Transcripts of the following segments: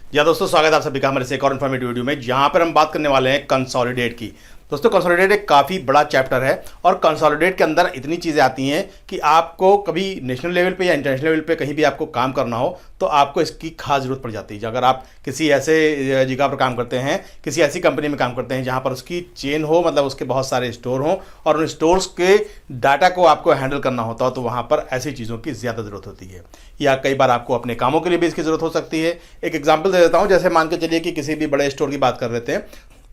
या दोस्तों, स्वागत है आप सभी का हमारे से एक और इन्फॉर्मेटिव वीडियो में, जहां पर हम बात करने वाले हैं कंसोलिडेट की। दोस्तों, कंसोलिडेट एक काफ़ी बड़ा चैप्टर है और कंसोलिडेट के अंदर इतनी चीज़ें आती हैं कि आपको कभी नेशनल लेवल पे या इंटरनेशनल लेवल पे कहीं भी आपको काम करना हो तो आपको इसकी खास ज़रूरत पड़ जाती है। अगर आप किसी ऐसे जगह पर काम करते हैं, किसी ऐसी कंपनी में काम करते हैं जहाँ पर उसकी चेन हो, मतलब उसके बहुत सारे स्टोर हों और उन स्टोर्स के डाटा को आपको हैंडल करना होता हो, तो वहाँ पर ऐसी चीज़ों की ज़्यादा ज़रूरत होती है। या कई बार आपको अपने कामों के लिए भी इसकी ज़रूरत हो सकती है। एक एग्जाम्पल दे देता हूँ। जैसे मान के चलिए कि किसी भी बड़े स्टोर की बात कर रहे थे,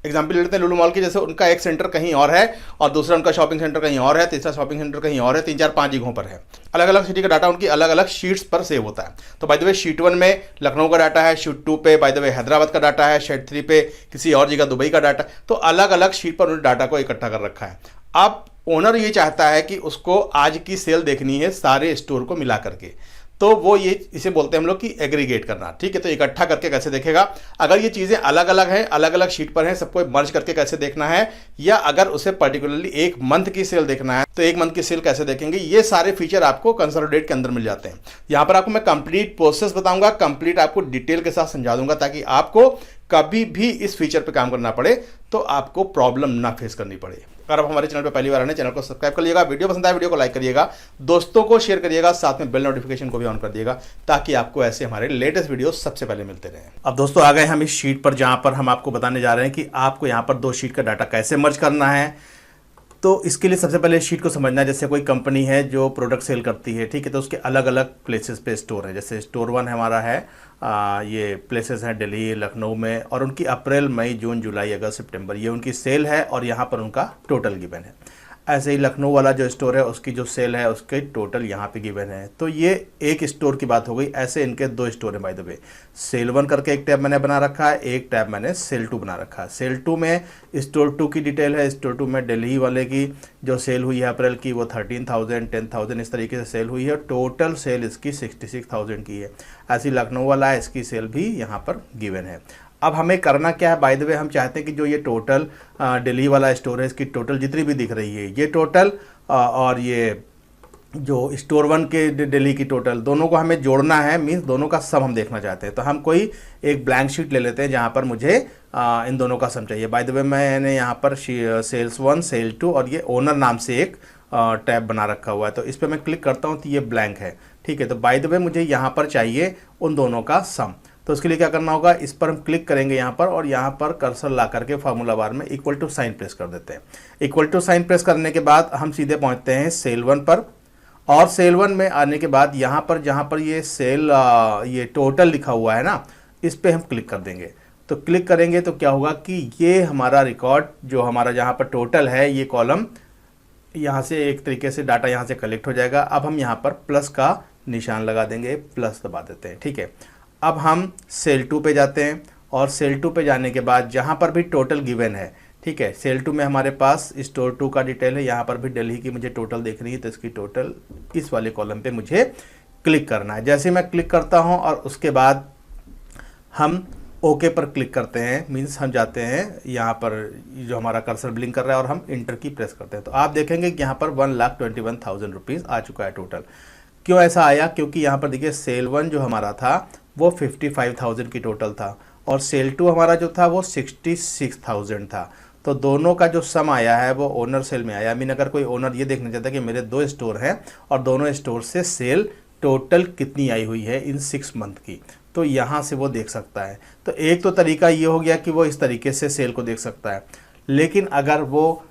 एग्जाम्पल ले लेते हैं लुलु मॉल की। जैसे उनका एक सेंटर कहीं और है और दूसरा उनका शॉपिंग सेंटर कहीं और है, तीसरा शॉपिंग सेंटर कहीं और है, 3 4 5 जगहों पर है। अलग अलग सिटी का डाटा उनकी अलग अलग शीट्स पर सेव होता है। तो बाय द वे, शीट 1 में लखनऊ का डाटा है, शीट 2 पे बाय द वे हैदराबाद का डाटा है, शीट 3 पे किसी और जगह दुबई का डाटा। तो अलग अलग शीट पर उन्होंने डाटा को इकट्ठा कर रखा है। अब ओनर ये चाहता है कि उसको आज की सेल देखनी है सारे स्टोर को मिला करके, तो वो ये इसे बोलते हैं हम लोग कि एग्रीगेट करना। ठीक है, तो इकट्ठा करके कैसे देखेगा? अगर ये चीज़ें अलग अलग हैं, अलग अलग शीट पर हैं, सबको मर्ज करके कैसे देखना है, या अगर उसे पर्टिकुलरली एक मंथ की सेल देखना है तो एक मंथ की सेल कैसे देखेंगे, ये सारे फीचर आपको कंसोलिडेट के अंदर मिल जाते हैं। यहाँ पर आपको मैं कंप्लीट प्रोसेस बताऊंगा, कंप्लीट आपको डिटेल के साथ समझा दूंगा, ताकि आपको कभी भी इस फीचर पर काम करना पड़े तो आपको प्रॉब्लम ना फेस करनी पड़े। अगर आप हमारे चैनल पर पहली बार आए, चैनल को सब्सक्राइब कर लीजिएगा, वीडियो पसंद आए वीडियो को लाइक करिएगा, दोस्तों को शेयर करिएगा, साथ में बेल नोटिफिकेशन को भी ऑन कर दिएगा, ताकि आपको ऐसे हमारे लेटेस्ट वीडियो सबसे पहले मिलते रहें। अब दोस्तों, आ गए हम इस शीट पर, जहां पर हम आपको बताने जा रहे हैं कि आपको यहां पर 2 शीट का डाटा कैसे मर्ज करना है। तो इसके लिए सबसे पहले शीट को समझना है। जैसे कोई कंपनी है जो प्रोडक्ट सेल करती है, ठीक है, तो उसके अलग अलग प्लेसेस पे स्टोर है। जैसे स्टोर 1 हमारा है, ये प्लेसेस हैं दिल्ली, लखनऊ में, और उनकी अप्रैल, मई, जून, जुलाई, अगस्त, सितंबर ये उनकी सेल है और यहाँ पर उनका टोटल गिवन है। ऐसे ही लखनऊ वाला जो स्टोर है उसकी जो सेल है उसके टोटल यहाँ पे गिवन है। तो ये एक स्टोर की बात हो गई। ऐसे इनके 2 स्टोर हैं बाय द वे। सेल 1 करके एक टैब मैंने बना रखा है, एक टैब मैंने सेल 2 बना रखा है। सेल 2 में स्टोर 2 की डिटेल है। स्टोर 2 में दिल्ली वाले की जो सेल हुई है अप्रैल की, वो 13,000, 10,000 इस तरीके से सेल हुई है। टोटल सेल इसकी 66,000 की है। ऐसी लखनऊ वाला है, इसकी सेल भी यहाँ पर गिवन है। अब हमें करना क्या है? बाय द वे, हम चाहते हैं कि जो ये टोटल दिल्ली वाला स्टोर है, इसकी टोटल जितनी भी दिख रही है ये टोटल, और ये जो स्टोर 1 के दिल्ली की टोटल, दोनों को हमें जोड़ना है। मींस दोनों का सम हम देखना चाहते हैं। तो हम कोई एक ब्लैंक शीट ले लेते हैं जहाँ पर मुझे इन दोनों का सम चाहिए। बाय द वे, मैंने यहाँ पर सेल्स 1, सेल 2 और ये ओनर नाम से एक टैब बना रखा हुआ है। तो इस पर मैं क्लिक करता हूँ तो ये ब्लैंक है। ठीक है, तो बाय द वे मुझे यहाँ पर चाहिए उन दोनों का सम। तो उसके लिए क्या करना होगा? इस पर हम क्लिक करेंगे यहाँ पर, और यहाँ पर कर्सर ला करके फार्मूला बार में इक्वल टू साइन प्रेस कर देते हैं। इक्वल टू साइन प्रेस करने के बाद हम सीधे पहुँचते हैं सेल 1 पर, और सेल 1 में आने के बाद यहाँ पर जहाँ पर ये सेल ये टोटल लिखा हुआ है ना, इस पर हम क्लिक कर देंगे। तो क्लिक करेंगे तो क्या होगा कि ये हमारा रिकॉर्ड जो हमारा जहाँ पर टोटल है, ये कॉलम यहाँ से एक तरीके से डाटा यहाँ से कलेक्ट हो जाएगा। अब हम यहाँ पर प्लस का निशान लगा देंगे, प्लस दबा देते हैं। ठीक है, अब हम सेल 2 पे जाते हैं, और सेल 2 पे जाने के बाद जहाँ पर भी टोटल गिवन है, ठीक है, सेल 2 में हमारे पास स्टोर 2 का डिटेल है। यहाँ पर भी दिल्ली की मुझे टोटल देखनी है, तो इसकी टोटल इस वाले कॉलम पे मुझे क्लिक करना है। जैसे मैं क्लिक करता हूँ और उसके बाद हम ओके पर क्लिक करते हैं, मीन्स हम जाते हैं यहाँ पर जो हमारा कर्सर ब्लिंक कर रहा है और हम इंटर की प्रेस करते हैं, तो आप देखेंगे कि यहाँ पर 1,21,000 रुपीज़ आ चुका है टोटल। क्यों ऐसा आया? क्योंकि यहाँ पर देखिए सेल 1 जो हमारा था वो 55,000 की टोटल था, और सेल 2 हमारा जो था वो 66,000 था। तो दोनों का जो सम आया है वो ओनर सेल में आया। मीन अगर कोई ओनर ये देखना चाहता है कि मेरे 2 स्टोर हैं और दोनों स्टोर से सेल टोटल कितनी आई हुई है इन 6 मंथ की, तो यहाँ से वो देख सकता है। तो एक तो तरीका ये हो गया कि वो इस तरीके से सेल को देख सकता है, लेकिन अगर वो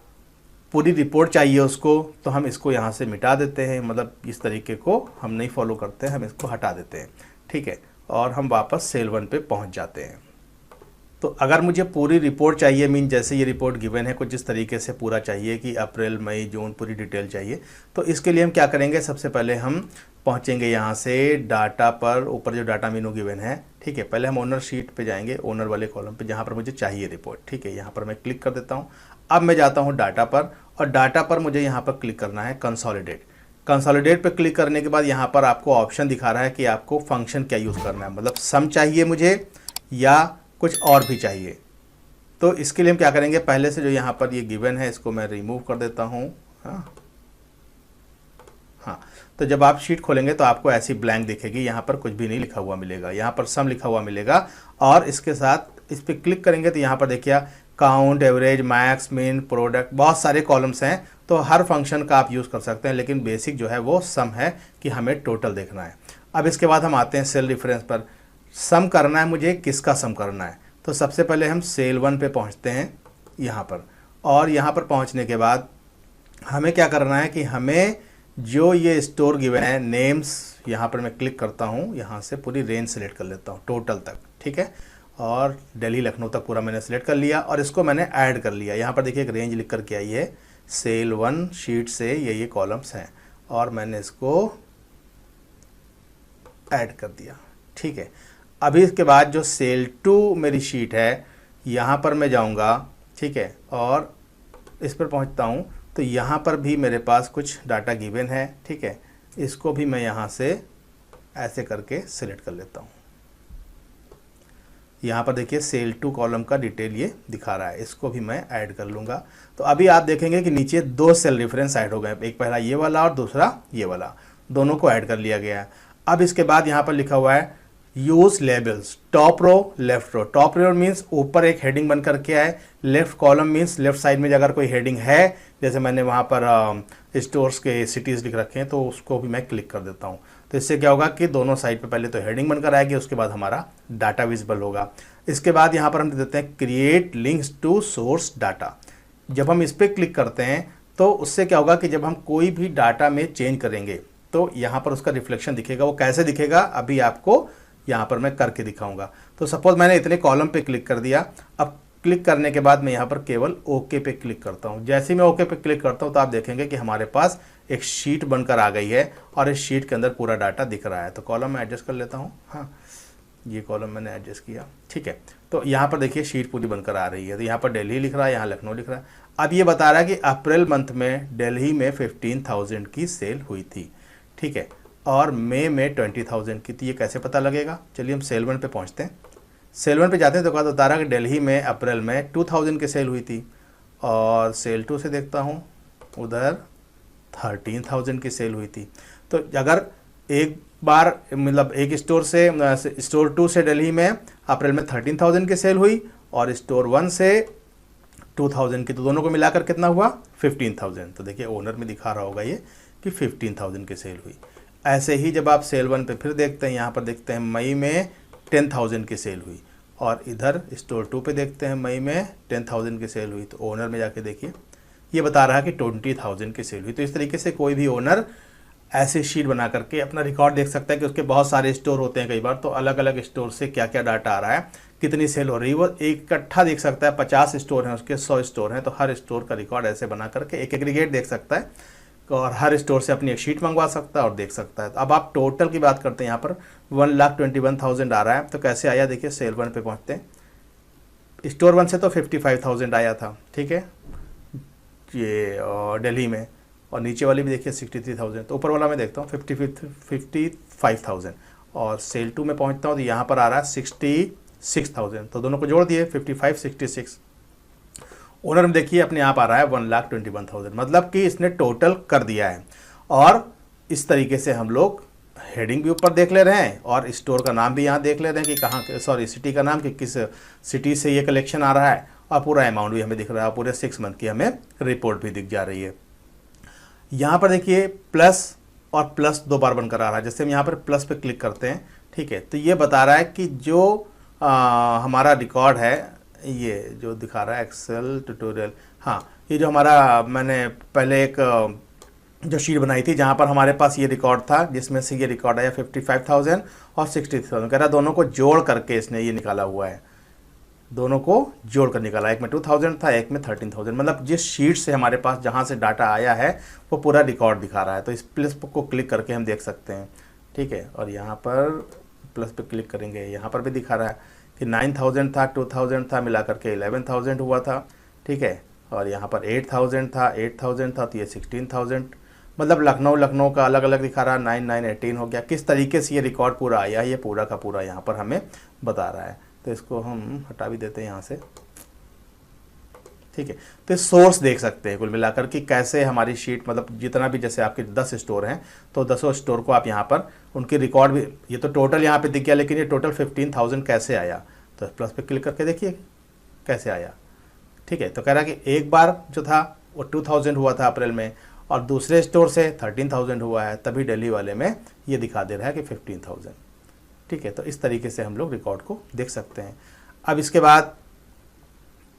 पूरी रिपोर्ट चाहिए उसको, तो हम इसको यहाँ से मिटा देते हैं। मतलब इस तरीके को हम नहीं फॉलो करते हैं, हम इसको हटा देते हैं। ठीक है, और हम वापस सेल 1 पे पहुँच जाते हैं। तो अगर मुझे पूरी रिपोर्ट चाहिए, मीन जैसे ये रिपोर्ट गिवन है कुछ इस तरीके से पूरा चाहिए कि अप्रैल, मई, जून पूरी डिटेल चाहिए, तो इसके लिए हम क्या करेंगे? सबसे पहले हम पहुंचेंगे यहाँ से डाटा पर, ऊपर जो डाटा मेनू गिवन है। ठीक है, पहले हम ओनर शीट पे जाएंगे, ओनर वाले कॉलम पे जहाँ पर मुझे चाहिए रिपोर्ट। ठीक है, यहाँ पर मैं क्लिक कर देता हूँ। अब मैं जाता हूँ डाटा पर, और डाटा पर मुझे यहाँ पर क्लिक करना है कंसोलिडेट। कंसोलिडेट पे क्लिक करने के बाद यहाँ पर आपको ऑप्शन दिखा रहा है कि आपको फंक्शन क्या यूज़ करना है, मतलब सम चाहिए मुझे या कुछ और भी चाहिए। तो इसके लिए हम क्या करेंगे? पहले से जो यहाँ पर ये गिवन है इसको मैं रिमूव कर देता हूँ। हाँ, तो जब आप शीट खोलेंगे तो आपको ऐसी ब्लैंक दिखेगी, यहाँ पर कुछ भी नहीं लिखा हुआ मिलेगा। यहाँ पर सम लिखा हुआ मिलेगा और इसके साथ इस पर क्लिक करेंगे तो यहाँ पर देखिए count, average, max, mean, product, बहुत सारे कॉलम्स हैं। तो हर फंक्शन का आप यूज़ कर सकते हैं, लेकिन बेसिक जो है वो सम है कि हमें टोटल देखना है। अब इसके बाद हम आते हैं सेल रेफरेंस पर। सम करना है मुझे, किसका सम करना है? तो सबसे पहले हम सेल 1 पे पहुंचते हैं यहाँ पर, और यहाँ पर पहुंचने के बाद हमें क्या करना है कि हमें जो ये स्टोर गिवन है नेम्स, यहाँ पर मैं क्लिक करता हूँ, यहाँ से पूरी रेंज सेलेक्ट कर लेता हूँ टोटल तक, ठीक है। और दिल्ली लखनऊ तक पूरा मैंने सेलेक्ट कर लिया और इसको मैंने ऐड कर लिया। यहाँ पर देखिए एक रेंज लिख कर के आई है, सेल 1 शीट से ये कॉलम्स हैं और मैंने इसको ऐड कर दिया, ठीक है। अभी इसके बाद जो सेल 2 मेरी शीट है, यहाँ पर मैं जाऊँगा, ठीक है, और इस पर पहुँचता हूँ तो यहाँ पर भी मेरे पास कुछ डाटा गिवन है, ठीक है। इसको भी मैं यहाँ से ऐसे करके सिलेक्ट कर लेता हूँ। यहाँ पर देखिए सेल 2 कॉलम का डिटेल ये दिखा रहा है, इसको भी मैं ऐड कर लूँगा। तो अभी आप देखेंगे कि नीचे 2 सेल रेफरेंस ऐड हो गए, एक पहला ये वाला और दूसरा ये वाला, दोनों को ऐड कर लिया गया है। अब इसके बाद यहाँ पर लिखा हुआ है use labels, top row, left row. Top row means ऊपर एक हेडिंग बन करके आए, left column means left side में अगर कोई हेडिंग है, जैसे मैंने वहाँ पर स्टोर्स के सिटीज़ लिख रखे हैं तो उसको भी मैं क्लिक कर देता हूँ। तो इससे क्या होगा कि दोनों साइड पे पहले तो हेडिंग बनकर आएगी, उसके बाद हमारा डाटा विजिबल होगा। इसके बाद यहाँ पर हम दे देते हैं create links to source data. जब हम इस पर क्लिक करते हैं तो उससे क्या होगा कि जब हम कोई भी डाटा में चेंज करेंगे तो यहाँ पर उसका रिफ्लेक्शन दिखेगा। वो कैसे दिखेगा अभी आपको यहाँ पर मैं करके दिखाऊंगा। तो सपोज मैंने इतने कॉलम पे क्लिक कर दिया। अब क्लिक करने के बाद मैं यहाँ पर केवल ओके पे क्लिक करता हूँ। जैसे ही मैं ओके पे क्लिक करता हूँ तो आप देखेंगे कि हमारे पास एक शीट बनकर आ गई है और इस शीट के अंदर पूरा डाटा दिख रहा है। तो कॉलम मैं एडजस्ट कर लेता हूँ, हाँ ये कॉलम मैंने एडजस्ट किया, ठीक है। तो यहाँ पर देखिए शीट पूरी बनकर आ रही है। तो यहाँ पर दिल्ली लिख रहा है, यहाँ लखनऊ लिख रहा है। अब ये बता रहा है कि अप्रैल मंथ में दिल्ली में 15,000 की सेल हुई थी, ठीक है, और मई में 20,000 की थी। ये कैसे पता लगेगा? चलिए हम सेल 1 पे पहुँचते हैं। सेल 1 पे जाते हैं तो क्या बता रहा है कि दिल्ली में अप्रैल में 2,000 की सेल हुई थी, और सेल 2 से देखता हूँ उधर 13,000 की सेल हुई थी। तो अगर एक बार मतलब एक स्टोर से स्टोर 2 से दिल्ली में अप्रैल में 13,000 की सेल हुई और स्टोर 1 से 2,000 की, तो दोनों को मिलाकर कितना हुआ? 15,000। तो देखिए ओनर में दिखा रहा होगा ये कि 15,000 की सेल हुई। ऐसे ही जब आप सेल 1 पे फिर देखते हैं, यहाँ पर देखते हैं मई में 10,000 की सेल हुई, और इधर स्टोर 2 पे देखते हैं मई में 10,000 की सेल हुई। तो ओनर में जाके देखिए ये बता रहा है कि 20,000 की सेल हुई। तो इस तरीके से कोई भी ओनर ऐसे शीट बना करके अपना रिकॉर्ड देख सकता है कि उसके बहुत सारे स्टोर होते हैं कई बार, तो अलग अलग स्टोर से क्या क्या डाटा आ रहा है, कितनी सेल हो रही है, वो एक इकट्ठा देख सकता है। 50 स्टोर हैं उसके, 100 स्टोर हैं, तो हर स्टोर का रिकॉर्ड ऐसे बना करके एक एग्रीगेट देख सकता है और हर स्टोर से अपनी एक शीट मंगवा सकता है और देख सकता है। तो अब आप टोटल की बात करते हैं, यहाँ पर 1,21,000 आ रहा है। तो कैसे आया देखिए, सेल 1 पे पहुँचते हैं। स्टोर 1 से तो 55,000 आया था, ठीक है, ये दिल्ली में, और नीचे वाली भी देखिए 63,000। तो ऊपर वाला मैं देखता हूँ 55,000, और सेल 2 में पहुँचता हूँ तो यहाँ पर आ रहा है 66,000। तो दोनों को जोड़ दिए 55, 66। ओनर में देखिए अपने आप आ रहा है 1,21,000, मतलब कि इसने टोटल कर दिया है। और इस तरीके से हम लोग हेडिंग भी ऊपर देख ले रहे हैं और स्टोर का नाम भी यहाँ देख ले रहे हैं कि कहाँ, सॉरी सिटी का नाम कि किस सिटी से ये कलेक्शन आ रहा है, और पूरा अमाउंट भी हमें दिख रहा है, पूरे 6 मंथ की हमें रिपोर्ट भी दिख जा रही है। यहाँ पर देखिए प्लस और प्लस 2 बार बनकर आ रहा है। जैसे हम यहाँ पर प्लस पे क्लिक करते हैं, ठीक है, तो ये बता रहा है कि जो हमारा रिकॉर्ड है, ये जो दिखा रहा है एक्सेल ट्यूटोरियल, हाँ ये जो हमारा मैंने पहले एक जो शीट बनाई थी जहाँ पर हमारे पास ये रिकॉर्ड था, जिसमें से ये रिकॉर्ड आया 55,000 और 63,000। कह रहा दोनों को जोड़ करके इसने ये निकाला हुआ है, दोनों को जोड़ कर निकाला। एक में 2,000 था, एक में 13,000, मतलब जिस शीट से हमारे पास जहाँ से डाटा आया है वो पूरा रिकॉर्ड दिखा रहा है। तो इस प्लस को क्लिक करके हम देख सकते हैं, ठीक है, और यहाँ पर प्लस पे क्लिक करेंगे, यहाँ पर भी दिखा रहा है कि 9,000 था, 2,000 था, मिला करके 11,000 हुआ था, ठीक है, और यहाँ पर 8,000 था, 8,000 था, तो ये 16,000, मतलब लखनऊ का अलग अलग दिखा रहा है, 9, 9, 18 हो गया। किस तरीके से ये रिकॉर्ड पूरा आया, ये पूरा का पूरा यहाँ पर हमें बता रहा है। तो इसको हम हटा भी देते हैं यहाँ से, ठीक है। तो सोर्स देख सकते हैं कुल मिलाकर कि कैसे हमारी शीट, मतलब जितना भी, जैसे आपके 10 स्टोर हैं तो 10 स्टोर को आप यहाँ पर उनके रिकॉर्ड भी, ये तो टोटल यहाँ पे दिख गया, लेकिन ये टोटल 15,000 कैसे आया, तो प्लस पे क्लिक करके देखिए कैसे आया। ठीक है, तो कह रहा है कि एक बार जो था वो 2000 हुआ था अप्रैल में, और दूसरे स्टोर से 13,000 हुआ है, तभी दिल्ली वाले में ये दिखा दे रहा है कि 15,000। ठीक है, तो इस तरीके से हम लोग रिकॉर्ड को देख सकते हैं। अब इसके बाद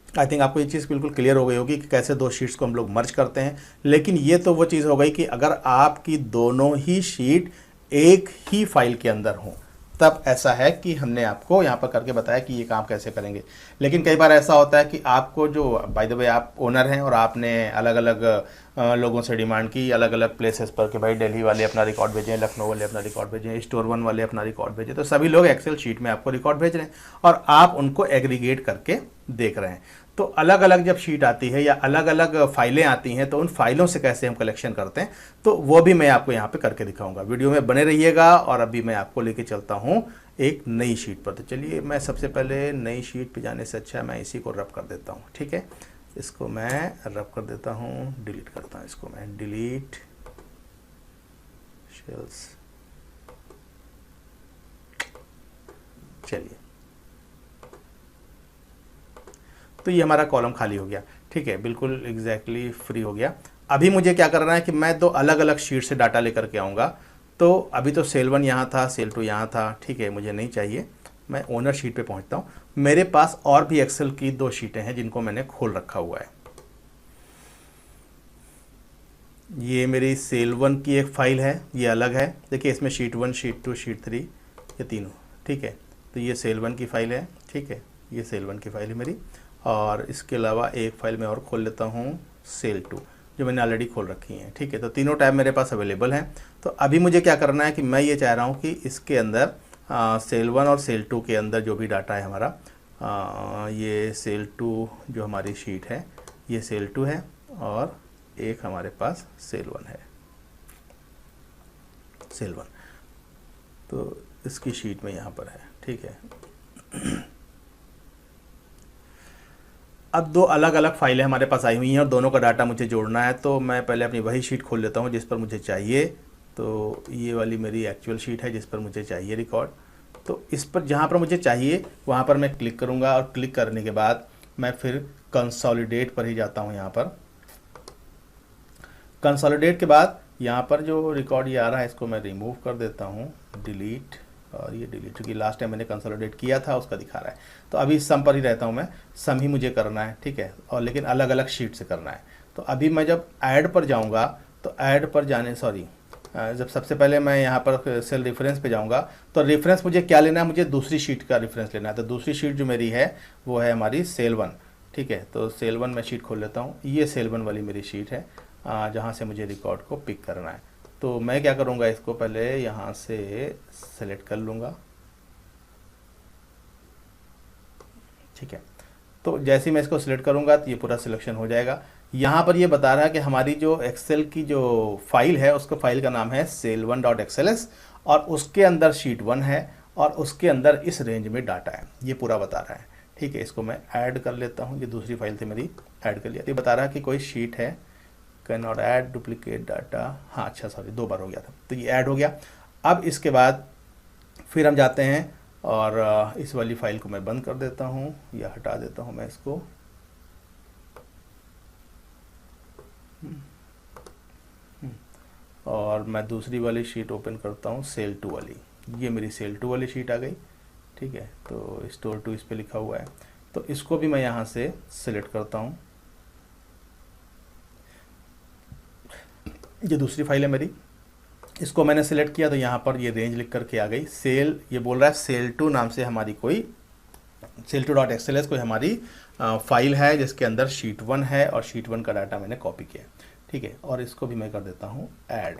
आई थिंक आपको ये चीज़ बिल्कुल क्लियर हो गई होगी कि कैसे दो शीट्स को हम लोग मर्ज करते हैं। लेकिन ये तो वो चीज़ हो गई कि अगर आपकी दोनों ही शीट एक ही फाइल के अंदर हों, तब ऐसा है कि हमने आपको यहाँ पर करके बताया कि ये काम कैसे करेंगे। लेकिन कई बार ऐसा होता है कि आपको जो बाय द वे आप ओनर हैं और आपने अलग अलग लोगों से डिमांड की अलग अलग प्लेसेस पर कि भाई दिल्ली वाले अपना रिकॉर्ड भेजें, लखनऊ वाले अपना रिकॉर्ड भेजें, स्टोर 1 वाले अपना रिकॉर्ड भेजें, तो सभी लोग एक्सेल शीट में आपको रिकॉर्ड भेज रहे हैं और आप उनको एग्रीगेट करके देख रहे हैं। तो अलग अलग जब शीट आती है या अलग अलग फाइलें आती हैं तो उन फाइलों से कैसे हम कलेक्शन करते हैं, तो वो भी मैं आपको यहाँ पे करके दिखाऊंगा। वीडियो में बने रहिएगा। और अभी मैं आपको लेके चलता हूँ एक नई शीट पर। तो चलिए, मैं सबसे पहले नई शीट पे जाने से अच्छा मैं इसी को रब कर देता हूँ। ठीक है, इसको मैं रब कर देता हूँ, डिलीट करता हूँ इसको मैं, डिलीट शेल्स। चलिए, तो ये हमारा कॉलम खाली हो गया। ठीक है, बिल्कुल एग्जैक्टली फ्री हो गया। अभी मुझे क्या करना है कि मैं दो अलग अलग शीट से डाटा लेकर के आऊँगा। तो अभी तो सेल 1 यहाँ था, सेल 2 यहाँ था। ठीक है, मुझे नहीं चाहिए, मैं ओनर शीट पे पहुँचता हूँ। मेरे पास और भी एक्सेल की दो शीटें हैं जिनको मैंने खोल रखा हुआ है। ये मेरी सेल 1 की एक फ़ाइल है, ये अलग है। देखिए, इसमें शीट 1, शीट 2, शीट 3, ये तीनों। ठीक है, तो ये सेल 1 की फ़ाइल है। ठीक है, ये सेल 1 की फ़ाइल है मेरी। और इसके अलावा एक फ़ाइल मैं और खोल लेता हूँ, सेल 2, जो मैंने ऑलरेडी खोल रखी हैं। ठीक है, तो तीनों टैब मेरे पास अवेलेबल हैं। तो अभी मुझे क्या करना है कि मैं ये चाह रहा हूँ कि इसके अंदर सेल 1 और सेल 2 के अंदर जो भी डाटा है हमारा, ये सेल 2 जो हमारी शीट है, ये सेल 2 है और एक हमारे पास सेल 1 है, सेल 1। तो इसकी शीट में यहाँ पर है। ठीक है, अब दो अलग अलग फाइलें हमारे पास आई हुई हैं और दोनों का डाटा मुझे जोड़ना है। तो मैं पहले अपनी वही शीट खोल लेता हूँ जिस पर मुझे चाहिए। तो ये वाली मेरी एक्चुअल शीट है जिस पर मुझे चाहिए रिकॉर्ड। तो इस पर जहाँ पर मुझे चाहिए वहाँ पर मैं क्लिक करूँगा और क्लिक करने के बाद मैं फिर कंसोलिडेट पर ही जाता हूँ। यहाँ पर कंसोलिडेट के बाद यहाँ पर जो रिकॉर्ड ये आ रहा है इसको मैं रिमूव कर देता हूँ, डिलीट। और ये डिलीट, क्योंकि लास्ट टाइम मैंने कंसोलिडेट किया था उसका दिखा रहा है। तो अभी सम पर ही रहता हूँ मैं, सम ही मुझे करना है। ठीक है, और लेकिन अलग अलग शीट से करना है। तो अभी मैं जब ऐड पर जाऊँगा तो ऐड पर जाने जब सबसे पहले मैं यहाँ पर सेल रेफरेंस पे जाऊँगा तो रेफरेंस मुझे क्या लेना है, मुझे दूसरी शीट का रेफरेंस लेना है। तो दूसरी शीट जो मेरी है वो है हमारी सेल 1। ठीक है, तो सेल 1 मैं शीट खोल लेता हूँ। ये सेल 1 वाली मेरी शीट है जहाँ से मुझे रिकॉर्ड को पिक करना है। तो मैं क्या करूँगा, इसको पहले यहाँ से सेलेक्ट कर लूँगा। ठीक है, तो जैसे ही मैं इसको सिलेक्ट करूँगा तो ये पूरा सिलेक्शन हो जाएगा। यहाँ पर ये बता रहा है कि हमारी जो एक्सेल की जो फाइल है उसका फाइल का नाम है sale1.xls और उसके अंदर शीट 1 है और उसके अंदर इस रेंज में डाटा है, ये पूरा बता रहा है। ठीक है, इसको मैं ऐड कर लेता हूँ। ये दूसरी फाइल थी मेरी, ऐड कर लिया। ये बता रहा है कि कोई शीट है, can not add duplicate data. हाँ अच्छा, सॉरी, 2 बार हो गया था, तो ये ऐड हो गया। अब इसके बाद फिर हम जाते हैं और इस वाली फाइल को मैं बंद कर देता हूँ या हटा देता हूँ मैं इसको। और मैं दूसरी वाली शीट ओपन करता हूँ, सेल 2 वाली। ये मेरी सेल 2 वाली शीट आ गई। ठीक है, तो स्टोर 2 इस पर लिखा हुआ है। तो इसको भी मैं यहाँ से सिलेक्ट करता हूँ। ये दूसरी फाइल है मेरी, इसको मैंने सिलेक्ट किया तो यहाँ पर ये रेंज लिख करके आ गई। सेल, ये बोल रहा है सेल 2 नाम से हमारी कोई sale2.xls कोई हमारी फाइल है जिसके अंदर शीट 1 है और शीट 1 का डाटा मैंने कॉपी किया। ठीक है, और इसको भी मैं कर देता हूँ ऐड।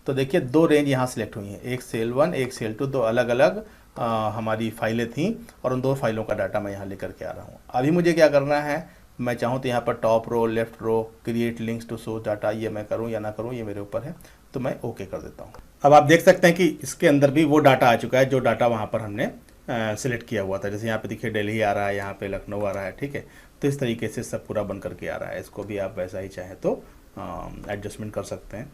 तो देखिए 2 रेंज यहाँ सिलेक्ट हुई हैं, एक सेल 1 एक सेल 2, 2 अलग अलग हमारी फाइलें थीं और उन 2 फाइलों का डाटा मैं यहाँ लेकर के आ रहा हूँ। अभी मुझे क्या करना है, मैं चाहूँ तो यहाँ पर top row, left row, create links to source data, ये मैं करूँ या ना करूँ ये मेरे ऊपर है। तो मैं ओके कर देता हूँ। अब आप देख सकते हैं कि इसके अंदर भी वो डाटा आ चुका है जो डाटा वहाँ पर हमने सिलेक्ट किया हुआ था। जैसे यहाँ पे देखिए दिल्ली आ रहा है, यहाँ पे लखनऊ आ रहा है। ठीक है, तो इस तरीके से सब पूरा बन करके आ रहा है। इसको भी आप वैसा ही चाहें तो एडजस्टमेंट कर सकते हैं,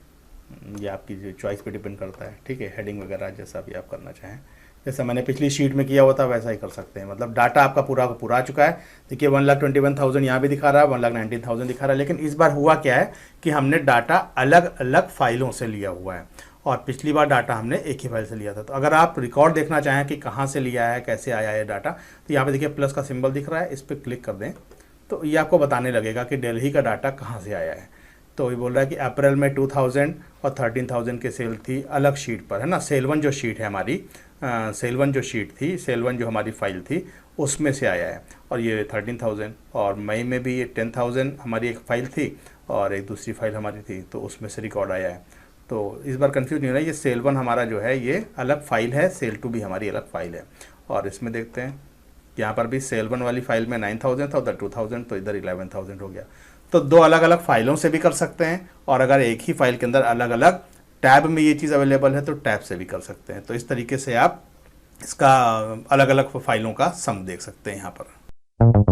ये आपकी जो चॉइस पे डिपेंड करता है। ठीक है, हेडिंग वगैरह जैसा भी आप करना चाहें। जैसा मैंने पिछली शीट में किया हुआ था वैसा ही कर सकते हैं। मतलब डाटा आपका पूरा का पूरा आ चुका है। देखिए 1,21,000 यहाँ भी दिखा रहा है, 1,19,000 दिखा रहा है, लेकिन इस बार हुआ क्या है कि हमने डाटा अलग अलग फाइलों से लिया हुआ है और पिछली बार डाटा हमने एक ही फाइल से लिया था। तो अगर आप रिकॉर्ड देखना चाहें कि कहाँ से लिया है, कैसे आया है डाटा, तो यहाँ पे देखिए प्लस का सिंबल दिख रहा है, इस पर क्लिक कर दें तो ये आपको बताने लगेगा कि दिल्ली का डाटा कहाँ से आया है। तो ये बोल रहा है कि अप्रैल में 2,000 और 13,000 की सेल थी अलग शीट पर, है ना। सेल 1 जो शीट है हमारी, सेल 1 जो शीट थी, सेल 1 जो हमारी फाइल थी उसमें से आया है। और ये 13,000, और मई में भी ये 10,000 हमारी एक फ़ाइल थी और एक दूसरी फाइल हमारी थी, तो उसमें से रिकॉर्ड आया है। तो इस बार कंफ्यूज नहीं हो रहा है, ये सेल 1 हमारा जो है ये अलग फाइल है, सेल 2 भी हमारी अलग फाइल है। और इसमें देखते हैं यहाँ पर भी सेल 1 वाली फाइल में 9,000 था, उधर 2,000, तो इधर 11,000 हो गया। तो दो अलग अलग फाइलों से भी कर सकते हैं, और अगर एक ही फाइल के अंदर अलग अलग टैब में ये चीज़ अवेलेबल है तो टैब से भी कर सकते हैं। तो इस तरीके से आप इसका अलग अलग फाइलों का सम देख सकते हैं यहाँ पर।